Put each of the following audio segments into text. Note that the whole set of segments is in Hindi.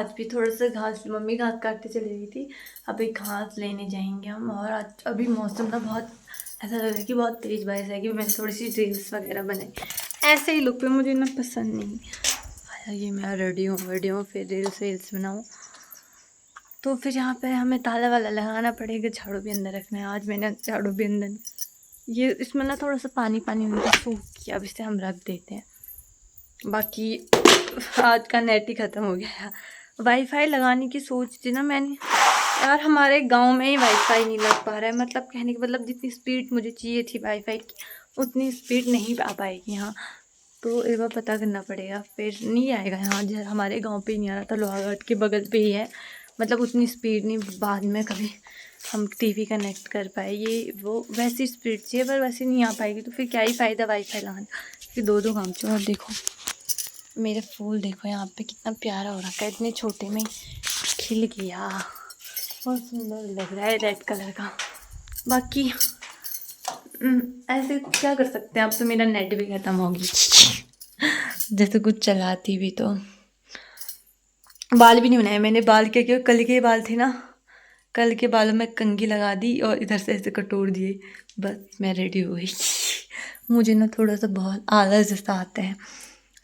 आज भी थोड़ा सा घास, मम्मी घास काटते चली गई थी, अभी घास लेने जाएंगे हम। और आज अभी मौसम ना बहुत ऐसा लग रहा है कि बहुत तेज़ बारिश है, कि मैंने थोड़ी सी रील्स वगैरह बनाई। ऐसे ही लुक पे मुझे ना पसंद नहीं। ये मैं रेडी हूँ फिर रील्स बनाऊँ तो फिर यहाँ पे हमें ताला वाला लगाना पड़ेगा, झाड़ू भी अंदर रखना है। आज मैंने झाड़ू भी अंदर, ये इसमें ना थोड़ा सा पानी होता है, सूख किया, अब इसे हम रख देते हैं। बाकी आज का नेट ही ख़त्म हो गया। वाईफाई लगाने की सोच थी ना मैंने, यार हमारे गांव में ही वाईफाई नहीं लग पा रहा है। मतलब कहने का मतलब जितनी स्पीड मुझे चाहिए थी वाईफाई की, उतनी स्पीड नहीं आ पाएगी यहाँ। तो एक बार पता करना पड़ेगा, फिर नहीं आएगा यहाँ। हमारे गांव पे ही नहीं आ रहा था, लोहाघाट के बगल पे ही है। मतलब उतनी स्पीड नहीं, बाद में कभी हम टीवी कनेक्ट कर पाए, ये वो वैसी स्पीड चाहिए, पर वैसे नहीं आ पाएगी। तो फिर क्या ही फ़ायदा वाईफाई लगाने, फिर दो काम चाहिए। और देखो मेरे फूल, देखो यहाँ पे कितना प्यारा हो रखा है, इतने छोटे में खिल गया, बहुत सुंदर लग रहा है रेड कलर का। बाकी ऐसे क्या कर सकते हैं, अब तो मेरा नेट भी ख़त्म हो गया। जैसे कुछ चलाती भी तो। बाल भी नहीं बनाए मैंने, बाल क्या कल के बाल थे ना, कल के बालों में कंघी लगा दी और इधर से ऐसे कटोर दिए, बस मैं रेडी हो गई। मुझे ना थोड़ा सा बहुत आलस जैसा आता है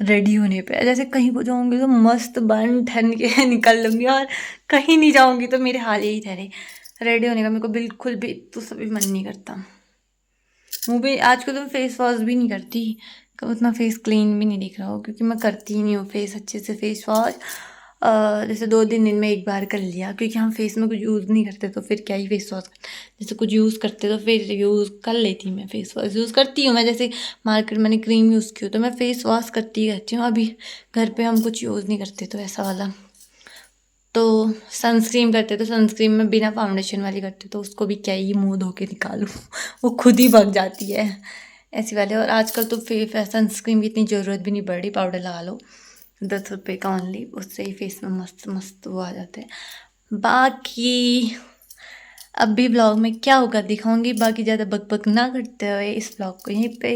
रेडी होने पे। जैसे कहीं को जाऊंगी तो मस्त बन ठन के निकल लूँगी, और कहीं नहीं जाऊंगी तो मेरे हाल यही ठहरे। रेडी होने का मेरे को बिल्कुल भी तो सभी मन नहीं करता। मुँह भी आजकल तो मैं फेस वॉश भी नहीं करती, उतना फेस क्लीन भी नहीं दिख रहा हो, क्योंकि मैं करती ही नहीं हूँ फेस अच्छे से फेस वॉश। जैसे 2 दिन में एक बार कर लिया, क्योंकि हम फेस में कुछ यूज़ नहीं करते तो फिर क्या ही फेस वॉश। जैसे कुछ यूज़ करते तो फिर यूज़ कर लेती मैं, फेस वॉश यूज़ करती हूँ मैं। जैसे मार्केट मैंने क्रीम यूज़ की हो तो मैं फेस वॉश करती ही रहती हूँ। अभी घर पे हम कुछ यूज़ नहीं करते तो ऐसा वाला। तो सनस्क्रीन करते तो सनस्क्रीन में बिना फाउंडेशन वाली करते तो उसको भी क्या ही मुँह धो के निकालूँ, वो खुद ही भग जाती है ऐसी वाले। और आजकल तो सनस्क्रीन की इतनी ज़रूरत भी नहीं पड़ रही, पाउडर लगा लो 10 रुपये का ओनली, उससे ही फेस में मस्त मस्त वो आ जाते हैं। बाकी अब भी ब्लॉग में क्या होगा दिखाऊंगी। बाकी ज़्यादा बकबक ना करते हुए इस ब्लॉग को यहीं पे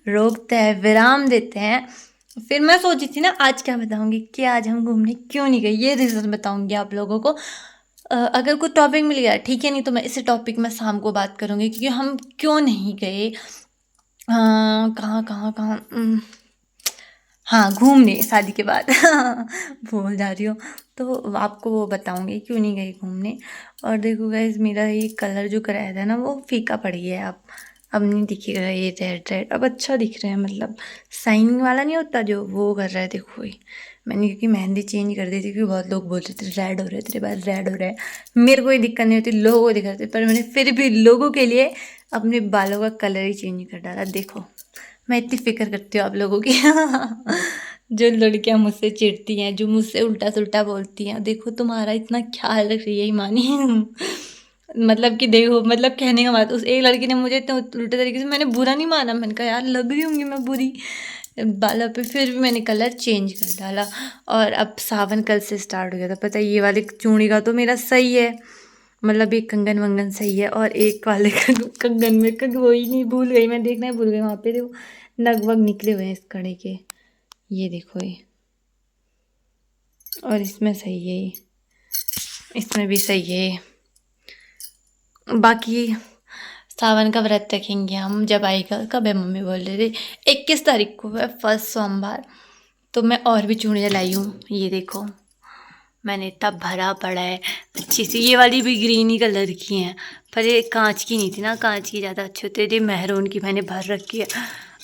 रोकते हैं, विराम देते हैं। फिर मैं सोची थी ना आज क्या बताऊंगी, कि आज हम घूमने क्यों नहीं गए, ये रीज़न बताऊंगी आप लोगों को। अगर कोई टॉपिक मिल गया ठीक है, नहीं तो मैं इसी टॉपिक में शाम को बात करूंगी, क्योंकि हम क्यों नहीं गए। कहाँ कहाँ कहाँ हाँ, घूमने शादी के बाद भूल जा रही हूँ। तो आपको वो बताऊंगी क्यों नहीं गई घूमने। और देखो गाइस, मेरा ये कलर जो कराया था ना वो फीका पड़ गया है। अब नहीं दिखेगा ये रेड रेड, अब अच्छा दिख रहा है। मतलब शाइनिंग वाला नहीं होता जो, वो कर रहा है। देखो ये मैंने क्योंकि मेहंदी चेंज कर दी थी, क्योंकि बहुत लोग बोलते थे रेड हो रहे तेरे बाल, रेड हो रहा है। मेरे कोई दिक्कत नहीं होती, लोगों को दिक्कत होती, पर मैंने फिर भी लोगों के लिए अपने बालों का कलर ही चेंज कर डाला। देखो मैं इतनी फिक्र करती हूँ आप लोगों की। जो लड़कियां मुझसे चिढ़ती हैं, जो मुझसे उल्टा सुल्टा बोलती हैं, देखो तुम्हारा इतना ख्याल रख रही है ईमानी। मतलब कि देखो, मतलब कहने का बात, उस एक लड़की ने मुझे इतने उल्टे तरीके से, मैंने बुरा नहीं माना, मैंने कहा यार लग रही होंगी मैं बुरी बालों पे, फिर भी मैंने कलर चेंज कर डाला। और अब सावन कल से स्टार्ट हो गया था, पता है ये वाली चूड़ी का तो मेरा सही है, मतलब एक कंगन वंगन सही है, और एक वाले कंगन में वो ही नहीं, भूल गई मैं, देखना ही भूल गई। वहाँ पे देखो नग वग निकले हुए हैं इस कड़े के, ये देखो ये, और इसमें सही है ये, इसमें भी सही है। बाकी सावन का व्रत रखेंगे हम, जब आएगा, कब है मम्मी बोल रहे थे 21 तारीख को है, फर्स्ट सोमवार। तो मैं और भी चूड़ियाँ लाई हूँ, ये देखो मैंने इतना भरा पड़ा है अच्छी सी। ये वाली भी ग्रीन ही कलर की हैं, पर ये कांच की नहीं थी ना, कांच की ज़्यादा अच्छी होती है। ये मेहरून की मैंने भर रखी है।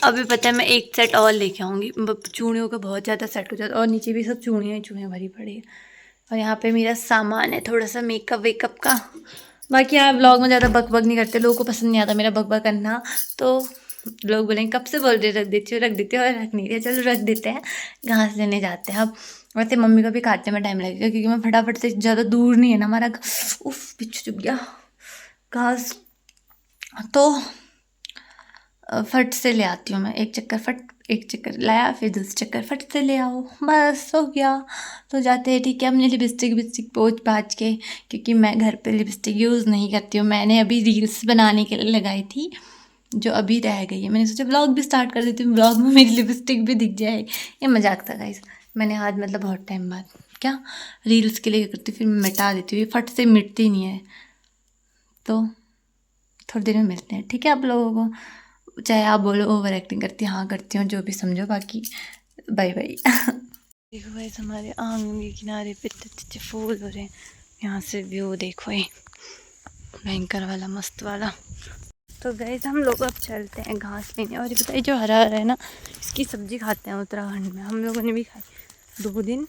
अभी पता है मैं एक सेट और लेके आऊँगी, चूड़ियों का बहुत ज़्यादा सेट हो जाता है, और नीचे भी सब चूड़ियाँ ही चूड़ियाँ भरी पड़ी है। और यहाँ पे मेरा सामान है थोड़ा सा मेकअप वेकअप का। बाकी यहाँ ब्लॉग में ज़्यादा बकबक नहीं करते, लोगों को पसंद नहीं आता मेरा बकबक करना, तो लोग बोलेंगे कब से बोल रहे रख देते हो, और रख नहीं रहे, चलो रख देते हैं। घास लेने जाते हैं अब। वैसे मम्मी को भी काटने में टाइम लगेगा, क्योंकि मैं फटाफट से, ज़्यादा दूर नहीं है ना हमारा। उफ बिच्छू चुभ गया घास, तो फट से ले आती हूँ मैं। एक चक्कर लाया, फिर दूसरे चक्कर फट से ले आओ, बस हो गया। तो जाते हैं ठीक है। अपनी लिपस्टिक पोंछ पाछ के, क्योंकि मैं घर पे लिपस्टिक यूज़ नहीं करती हूँ। मैंने अभी रील्स बनाने के लिए लगाई थी, जो अभी रह गई है। मैंने सोचा ब्लॉग भी स्टार्ट कर देती हूँ, ब्लॉग में मेरी लिपस्टिक भी दिख जाए। ये मजाक था गाइस, मैंने आज मतलब बहुत टाइम बाद क्या रील्स के लिए करती हूँ, फिर मैं मिटा देती हूँ, ये फट से मिटती नहीं है। तो थोड़ी देर में मिलते हैं, ठीक है आप लोगों को, चाहे आप बोलो ओवर एक्टिंग करती, हाँ करती हूँ, जो भी समझो, बाकी बाय बाय। देखो गाइस हमारे आंगन के किनारे पे अच्छे फूल हो रहे हैं, यहाँ से व्यू देखो ये भयंकर वाला मस्त वाला। तो गाइस हम लोग अब चलते हैं घास लेने, और ये बताइए जो हरा हरा है ना, इसकी सब्जी खाते हैं उत्तराखंड में, हम लोगों ने भी खाई 2 दिन।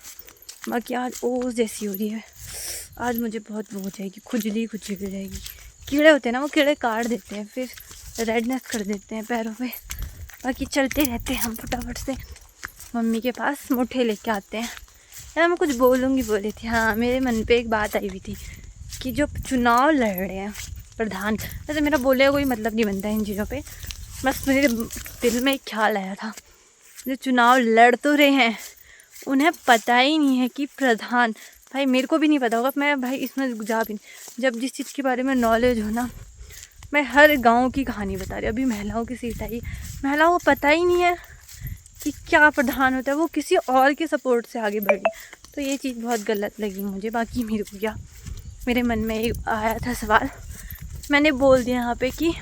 बाकी आज ओस जैसी हो रही है, आज मुझे बहुत वो हो जाएगी, खुजली हो जाएगी। कीड़े होते हैं ना, वो कीड़े काट देते हैं, फिर रेडनेस कर देते हैं पैरों पे। बाकी चलते रहते हैं हम फटाफट से मम्मी के पास, मुठे लेके आते हैं। यार मैं कुछ बोलूँगी बोली थी, हाँ मेरे मन पे एक बात आई हुई थी कि जो चुनाव लड़ रहे हैं प्रधान, वैसे मेरा बोले कोई मतलब नहीं बनता है इन चीज़ों पे, बस मेरे दिल में एक ख्याल आया था, जो चुनाव लड़ तो रहे हैं उन्हें पता ही नहीं है कि प्रधान, भाई मेरे को भी नहीं पता होगा, मैं भाई इसमें जा भी नहीं, जब जिस चीज़ के बारे में नॉलेज हो ना, मैं हर गांव की कहानी बता रही। अभी महिलाओं की सीट आई, महिलाओं को पता ही नहीं है कि क्या प्रधान होता है, वो किसी और के सपोर्ट से आगे बढ़ी, तो ये चीज़ बहुत गलत लगी मुझे। बाकी मेरे को क्या, मेरे मन में एक आया था सवाल, मैंने बोल दिया यहाँ पे कि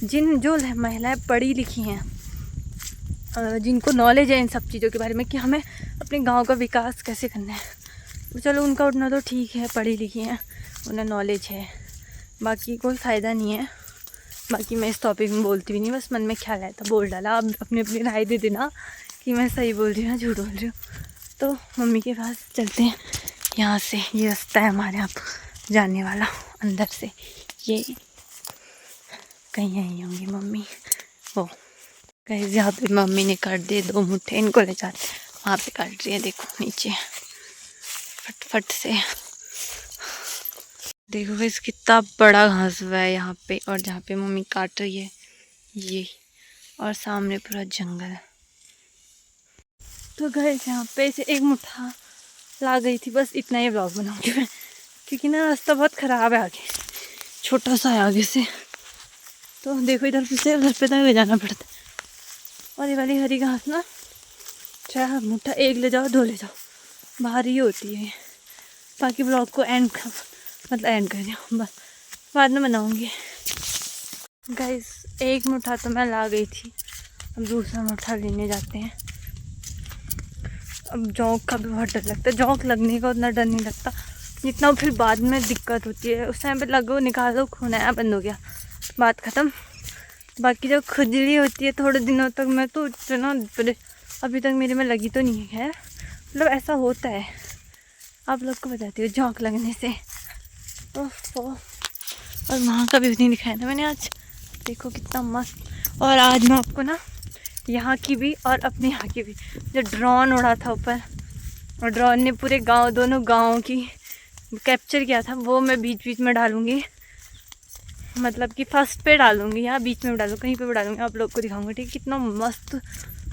जो महिलाएं पढ़ी लिखी हैं, जिनको नॉलेज है इन सब चीज़ों के बारे में कि हमें अपने गांव का विकास कैसे करना है, तो चलो उनका उठना तो ठीक है, पढ़ी लिखी हैं, उन्हें नॉलेज है, बाकी कोई फ़ायदा नहीं है। बाकी मैं इस टॉपिक में बोलती भी नहीं, बस मन में ख्याल आया था बोल डाला। अब अपनी अपनी राय दे देना कि मैं सही बोल रही हूँ या झूठ बोल रही हूँ। तो मम्मी के पास चलते हैं, यहाँ से ये रास्ता है हमारे यहाँ जाने वाला अंदर से, ये कहीं आई होंगी मम्मी, वो कहीं यहाँ पे मम्मी ने काट दिए 2 मुट्ठे, इनको ले जाते वहाँ पे काट रही है, देखो नीचे फट से। देखो गाइस कितना बड़ा घास हुआ है यहाँ पे, और जहाँ पे मम्मी काट रही है ये, और सामने पूरा जंगल। तो गाइस यहाँ पे से एक मुट्ठा ला गई थी, बस इतना ही ब्लॉग बनाऊंगी मैं, क्योंकि ना रास्ता बहुत ख़राब है आगे, छोटा सा है आगे से, तो देखो इधर से उधर पे तक जाना पड़ता है। और ये वाली हरी घास ना, चाहे मुट्ठा एक ले जाओ 2 ले जाओ, भारी होती है। बाकी ब्लॉग को एंड कर दिया, बस बाद में बनाऊंगी। गाइस एक मुट्ठा तो मैं ला गई थी, अब दूसरा मुट्ठा लेने जाते हैं। अब जौंक का भी बहुत डर लगता है, जौंक लगने का उतना डर नहीं लगता जितना फिर बाद में दिक्कत होती है। उस टाइम पे लगो निकालो, खून आया, बंद हो गया, बात ख़त्म। बाकी जब खुजली होती है थोड़े दिनों तक, मैं तो इतना अभी तक मेरे में लगी तो नहीं है, मतलब ऐसा होता है, आप लोग को बताती हूँ जौंक लगने से। और वहाँ का भी नहीं दिखाया था मैंने आज, देखो कितना मस्त। और आज मैं आपको ना यहाँ की भी और अपने यहाँ की भी, जो ड्रोन उड़ा था ऊपर, और ड्रोन ने पूरे गांव, दोनों गांवों की कैप्चर किया था, वो मैं बीच बीच में डालूँगी, मतलब कि फर्स्ट पे डालूँगी या बीच में डालूँ, कहीं पे भी डालूँगी, आप लोग को दिखाऊँगी, ठीक। कितना मस्त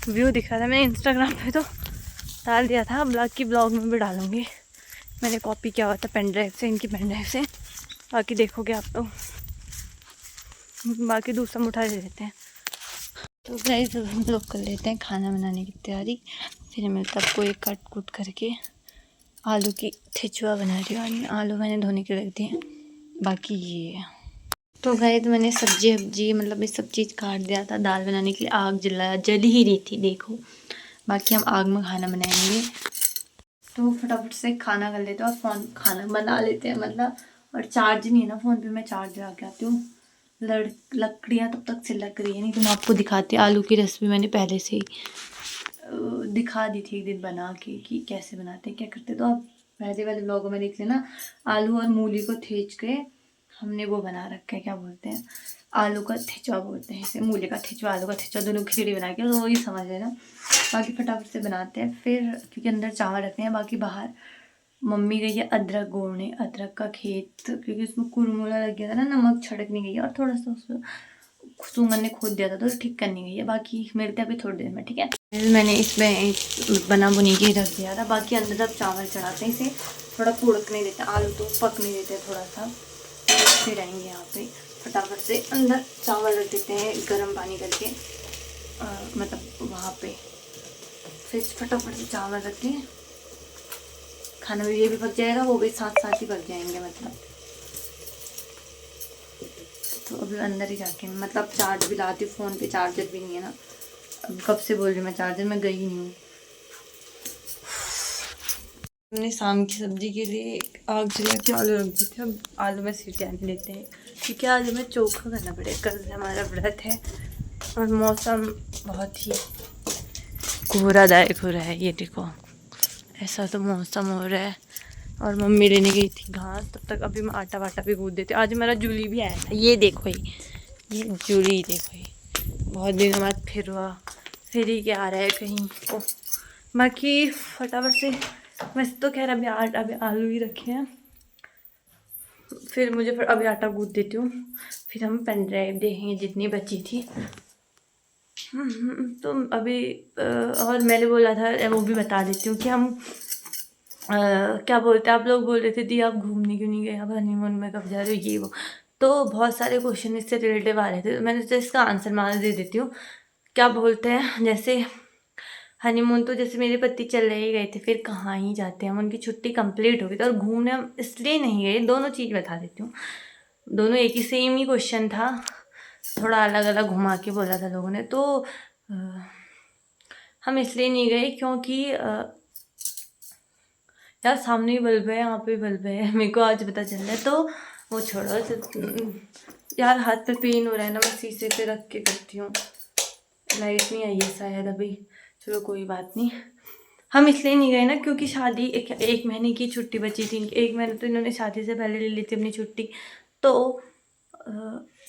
व्यू दिख रहा था, मैंने इंस्टाग्राम पे तो डाल दिया था, ब्लॉग में भी डालूँगी, मैंने कॉपी किया हुआ था पेन ड्राइव से, इनकी पेन ड्राइव से, बाकी देखोगे आप तो। बाकी दूसरा मुठा ले लेते हैं। तो गाइस अब हम लोग कर लेते हैं खाना बनाने की तैयारी, फिर मैं सबको एक कट कुट करके आलू की ठेचुआ बना रही हूँ। आलू मैंने धोने के रख दिए हैं, बाकी ये है। तो गाइस मैंने सब्जी मतलब ये सब चीज़ काट दिया था दाल बनाने के लिए, आग जल ही रही थी देखो। बाकी हम आग में खाना बनाएंगे, तो फटाफट से खाना कर लेते हैं और खाना बना लेते हैं मतलब। और चार्ज नहीं है ना फ़ोन पे, मैं चार्ज लगा के आती हूँ। लकड़ियाँ तब तक से लग रही है, नहीं तो मैं आपको दिखाती। आलू की रेसिपी मैंने पहले से ही दिखा दी थी एक दिन बना के कि कैसे बनाते हैं क्या करते हैं, तो आप पहले वाले ब्लॉग में देख लेना। आलू और मूली को थेच के हमने वो बना रखा है, क्या बोलते हैं, आलू का ठेचुआ बोलते हैं इसे, मूली का ठेचुआ, आलू का ठेचुआ, दोनों खिचड़ी बना के, तो वही समझ लेना। बाकी फटाफट से बनाते हैं फिर, क्योंकि अंदर चावल रखते हैं। बाकी बाहर मम्मी गई है अदरक गोड़ने, अदरक का खेत, क्योंकि उसमें कुरमुला लग गया था ना, नमक छिड़कने गई है, और थोड़ा सा उसमें सुमन ने खोद दिया था तो ठीक करने गई है। बाकी मिलते हैं अभी थोड़ी देर में, ठीक है। मैंने इसमें बना बुनी के रख दिया था, बाकी अंदर अब चावल चढ़ाते हैं, इसे थोड़ा पुड़कने देते हैं, आलू तो पकने देते हैं थोड़ा सा, फिर आएंगे यहाँ पे। फटाफट से अंदर चावल रख देते हैं गर्म पानी करके, मतलब वहाँ पे, फिर फटाफट से चावल रख के खाना भी ये भी पक जाएगा, वो भी साथ साथ ही पक जाएंगे मतलब। तो अभी अंदर ही जाके मतलब चार्ज भी लाती हूँ, फ़ोन पे चार्जर भी नहीं है ना। अब कब से बोल रही हूँ मैं चार्जर, मैं गई नहीं हूँ। हमने शाम की सब्जी के लिए आग जला के आलू रख दिए थे, अब आलू में सीटियाँ लेते हैं क्योंकि आज हमें चोखा करना पड़ेगा, कल से हमारा व्रत है। और मौसम बहुत ही कोहरादायक हो रहा है, ये देखो ऐसा तो मौसम हो रहा है। और मम्मी लेने गई थी घास, तब तक अभी मैं आटा वाटा भी गूँथ देती हूँ। आज मेरा जूली भी आया था, ये देखो ये जूली देखो, ये बहुत दिनों बाद फिर ही क्या आ रहा है कहीं को। बाकी फटाफट से, वैसे तो खैर अभी आलू ही रखे हैं, फिर अभी आटा गूँथ देती हूँ, फिर हम पेन ड्राइव देखेंगे जितनी बची थी। तो अभी और मैंने बोला था, वो भी बता देती हूँ कि हम क्या बोलते हैं, आप लोग बोल रहे थे दी आप घूमने क्यों नहीं गए, आप हनीमून में कब जा रहे हो, ये वो। तो बहुत सारे क्वेश्चन इससे रिलेटिव आ रहे थे, तो मैंने सोचा इसका आंसर मान दे देती हूँ। क्या बोलते हैं, जैसे हनीमून तो जैसे मेरे पति चले ही गए थे, फिर कहाँ ही जाते हैं हम, उनकी छुट्टी कंप्लीट हो गई थी। और घूमने हम इसलिए नहीं गए, दोनों चीज़ बता देती हूँ, दोनों एक ही सेम ही क्वेश्चन था, थोड़ा अलग अलग घुमा के बोला था लोगों ने। तो हम इसलिए नहीं गए क्योंकि यार सामने ही बल्ब है, यहाँ पे बल्ब है, मेरे को आज पता चल रहा है। तो वो छोड़ो यार, हाथ पे पेन हो रहा है ना, मैं शीशे पे रख के करती हूँ। लाइट नहीं आई है शायद अभी, चलो कोई बात नहीं। हम इसलिए नहीं गए ना क्योंकि शादी एक महीने की छुट्टी बची थी, एक महीने तो इन्होंने शादी से पहले ले ली थी अपनी छुट्टी। तो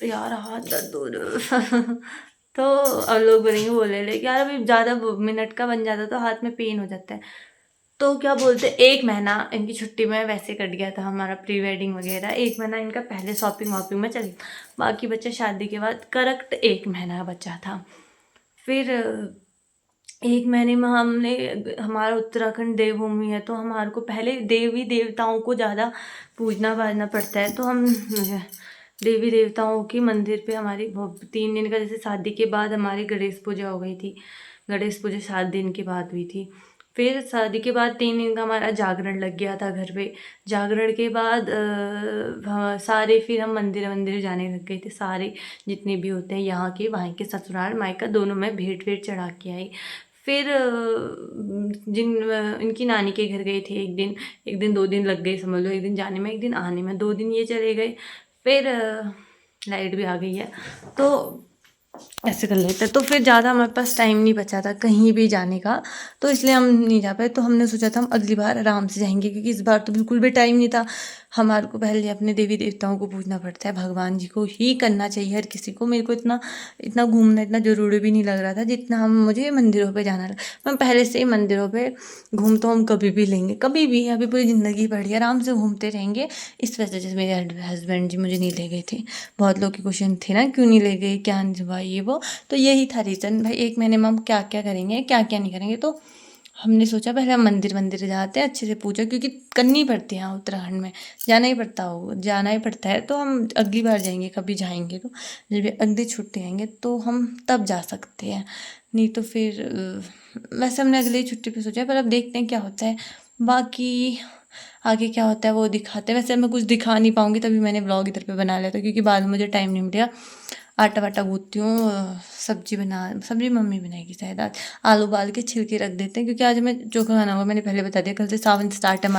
यार हाथ दर्द हो रहा तो अब लोग बोलेंगे बोले ले यार, अभी ज़्यादा मिनट का बन जाता तो हाथ में पेन हो जाता है। तो क्या बोलते, एक महीना इनकी छुट्टी में वैसे कट गया था हमारा, प्री वेडिंग वगैरह, एक महीना इनका पहले शॉपिंग वॉपिंग में चल गया, बाकी बच्चा शादी के बाद करेक्ट एक महीना बचा था। फिर एक महीने में हमने, हमारा उत्तराखंड देवभूमि है तो हमारे को पहले देवी देवताओं को ज़्यादा पूजना पाजना पड़ता है। तो हम देवी देवताओं के मंदिर पे हमारी 3 दिन का, जैसे शादी के बाद हमारी गणेश पूजा हो गई थी, गणेश पूजा 7 दिन के बाद हुई थी। फिर शादी के बाद 3 दिन का हमारा जागरण लग गया था घर पे। जागरण के बाद सारे फिर हम मंदिर जाने लग गए थे, सारे जितने भी होते हैं यहाँ के, वहाँ के, ससुराल मायका दोनों में भेंट वेंट चढ़ा के आई। फिर इनकी नानी के घर गए थे, एक दिन 2 दिन लग गए समझ लो, एक दिन जाने में एक दिन आने में, 2 दिन ये चले गए। फिर लाइट भी आ गई है तो ऐसे कर लेते, तो फिर ज़्यादा हमारे पास टाइम नहीं बचा था कहीं भी जाने का, तो इसलिए हम नहीं जा पाए। तो हमने सोचा था हम अगली बार आराम से जाएंगे, क्योंकि इस बार तो बिल्कुल भी टाइम नहीं था। हमारे को पहले अपने देवी देवताओं को पूजना पड़ता है, भगवान जी को ही करना चाहिए हर किसी को। मेरे को इतना घूमना इतना ज़रूरी भी नहीं लग रहा था जितना हम मुझे मंदिरों पर जाना लगा। मैं पहले से ही मंदिरों पर घूम तो हम कभी भी लेंगे, कभी भी, अभी पूरी ज़िंदगी पड़ी आराम से घूमते रहेंगे। इस वजह से मेरे हस्बैंड जी मुझे नहीं ले गए थे। बहुत लोग के क्वेश्चन थे ना, क्यों नहीं ले गए, क्या नहीं हुआ, ये वो, तो यही था रीज़न भाई, एक महीने में हम क्या क्या करेंगे क्या क्या नहीं करेंगे। तो हमने सोचा पहले हम मंदिर जाते हैं, अच्छे से पूजा, क्योंकि करनी पड़ती है यहाँ उत्तराखंड में, जाना ही पड़ता है। तो हम अगली बार जाएंगे, कभी जाएंगे तो जब अगली छुट्टी आएंगे तो हम तब जा सकते हैं, नहीं तो फिर वैसे हमने अगली छुट्टी पे सोचा, पर अब देखते हैं क्या होता है। बाकी आगे क्या होता है वो दिखाते हैं। वैसे मैं कुछ दिखा नहीं पाऊँगी, तभी मैंने ब्लॉग इधर पे बना लिया था, क्योंकि बाद में मुझे टाइम नहीं मिला। आटा वाटा गूँथती हूँ, सब्जी मम्मी बनाएगी शायद आज, आलू उबाल के छिलके रख देते हैं, क्योंकि आज हमें चोखा खाना होगा। मैंने पहले बता दिया, कल से सावन स्टार्ट है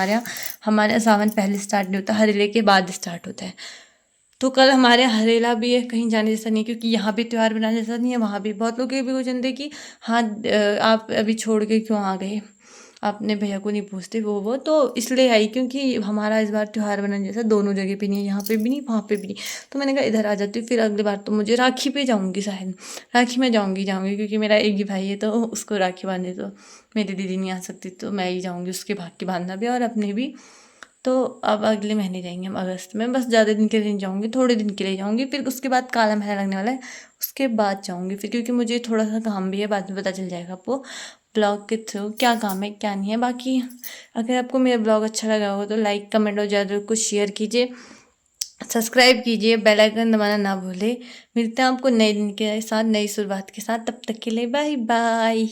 हमारे यहाँ सावन पहले स्टार्ट नहीं होता, हरेले के बाद स्टार्ट होता है। तो कल हमारे यहाँ हरेला भी है, कहीं जाने जैसा नहीं, क्योंकि यहाँ भी त्यौहार बनाने जैसा नहीं है, वहाँ भी। बहुत लोग ये भी क्वेश्चन थे कि हाँ आप अभी छोड़ के क्यों आ गए, अपने भैया को नहीं पूछते, वो तो इसलिए आई क्योंकि हमारा इस बार त्यौहार बनाने जैसा दोनों जगह पे नहीं है, यहाँ पे भी नहीं वहाँ पे भी नहीं। तो मैंने कहा इधर आ जाती हूँ, फिर अगली बार तो मुझे राखी पे जाऊँगी, शायद राखी में जाऊँगी क्योंकि मेरा एक ही भाई है, तो उसको राखी बांधे तो मेरी दीदी नहीं आ सकती, तो मैं ही जाऊँगी उसके भाग के बांधना भी और अपने भी। तो अब अगले महीने जाएंगे हम अगस्त में, बस ज़्यादा दिन के लिए नहीं जाऊँगी, थोड़े दिन के लिए जाऊँगी, फिर उसके बाद काला महीना लगने वाला है, उसके बाद जाऊँगी फिर, क्योंकि मुझे थोड़ा सा काम भी है, बाद में पता चल जाएगा आपको ब्लॉग के थ्रू क्या काम है क्या नहीं है। बाकी अगर आपको मेरा ब्लॉग अच्छा लगा हो तो लाइक कमेंट और ज़्यादा कुछ शेयर कीजिए, सब्सक्राइब कीजिए, बेल आइकन दबाना ना भूले। मिलते हैं आपको नए दिन के साथ, नई शुरुआत के साथ, तब तक के लिए बाय बाय।